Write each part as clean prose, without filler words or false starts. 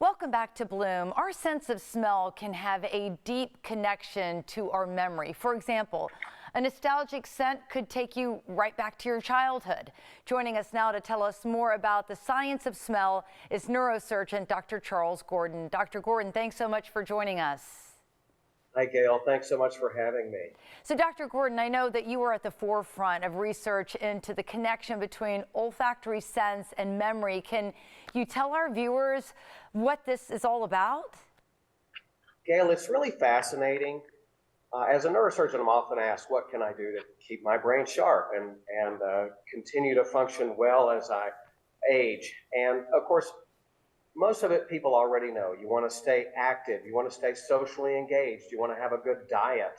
Welcome back to Bloom. Our sense of smell can have a deep connection to our memory. For example, a nostalgic scent could take you right back to your childhood. Joining us now to tell us more about the science of smell is neurosurgeon Dr. Charles Gordon. Dr. Gordon, thanks so much for joining us. Hi, Gail. Thanks so much for having me. So, Dr. Gordon, I know that you were at the forefront of research into the connection between olfactory sense and memory. Can you tell our viewers what this is all about? Gail, it's really fascinating. As a neurosurgeon, I'm often asked, what can I do to keep my brain sharp and continue to function well as I age? And of course, most of it people already know. You want to stay active. You want to stay socially engaged. You want to have a good diet.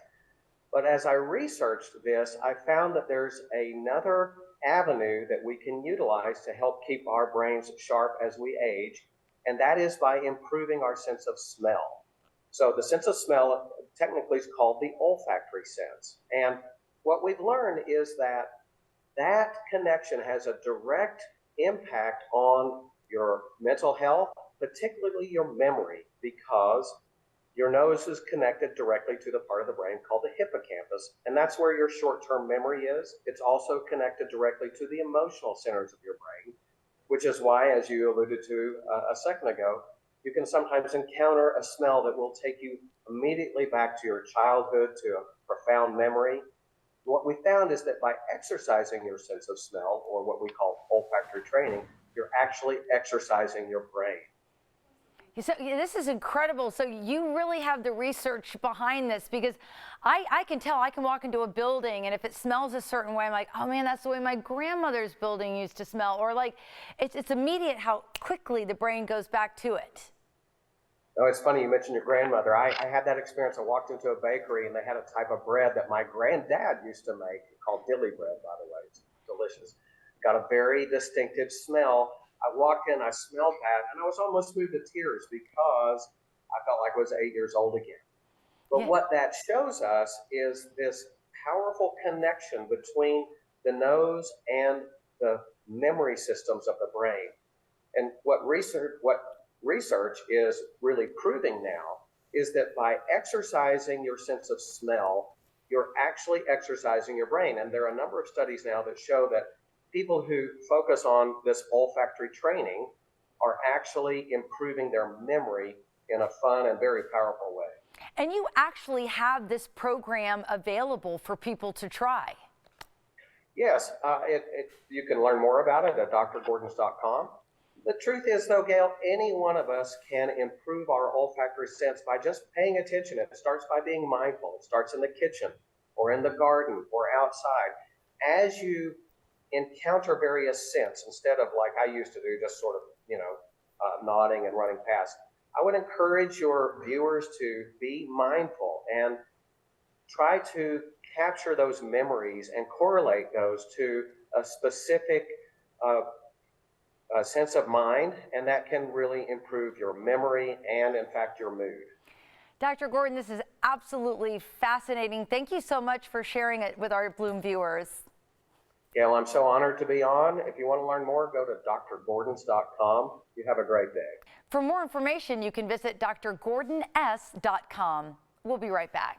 But as I researched this, I found that there's another avenue that we can utilize to help keep our brains sharp as we age, and that is by improving our sense of smell. So the sense of smell technically is called the olfactory sense. And what we've learned is that that connection has a direct impact on your mental health, particularly your memory, because your nose is connected directly to the part of the brain called the hippocampus, and that's where your short-term memory is. It's also connected directly to the emotional centers of your brain, which is why, as you alluded to a second ago, you can sometimes encounter a smell that will take you immediately back to your childhood, to a profound memory. What we found is that by exercising your sense of smell, or what we call olfactory training, you're actually exercising your brain. So this is incredible. So you really have the research behind this, because I can tell. I can walk into a building, and if it smells a certain way, I'm like, oh man, that's the way my grandmother's building used to smell. Or like, it's immediate how quickly the brain goes back to it. Oh, it's funny you mentioned your grandmother. I had that experience. I walked into a bakery, and they had a type of bread that my granddad used to make, called dilly bread, by the way. It's delicious. Got a very distinctive smell. I walked in, I smelled that, and I was almost moved to tears because I felt like I was 8 years old again. But what that shows us is this powerful connection between the nose and the memory systems of the brain. And what research is really proving now is that by exercising your sense of smell, you're actually exercising your brain. And there are a number of studies now that show that people who focus on this olfactory training are actually improving their memory in a fun and very powerful way. And you actually have this program available for people to try. Yes, you can learn more about it at drgordons.com. The truth is, though, Gail, any one of us can improve our olfactory sense by just paying attention. It starts by being mindful. It starts in the kitchen or in the garden or outside. As you encounter various scents, instead of like I used to do, just sort of, nodding and running past, I would encourage your viewers to be mindful and try to capture those memories and correlate those to a specific sense of mind, and that can really improve your memory and, in fact, your mood. Dr. Gordon, this is absolutely fascinating. Thank you so much for sharing it with our Bloom viewers. Gail, I'm so honored to be on. If you want to learn more, go to drgordons.com. You have a great day. For more information, you can visit drgordons.com. We'll be right back.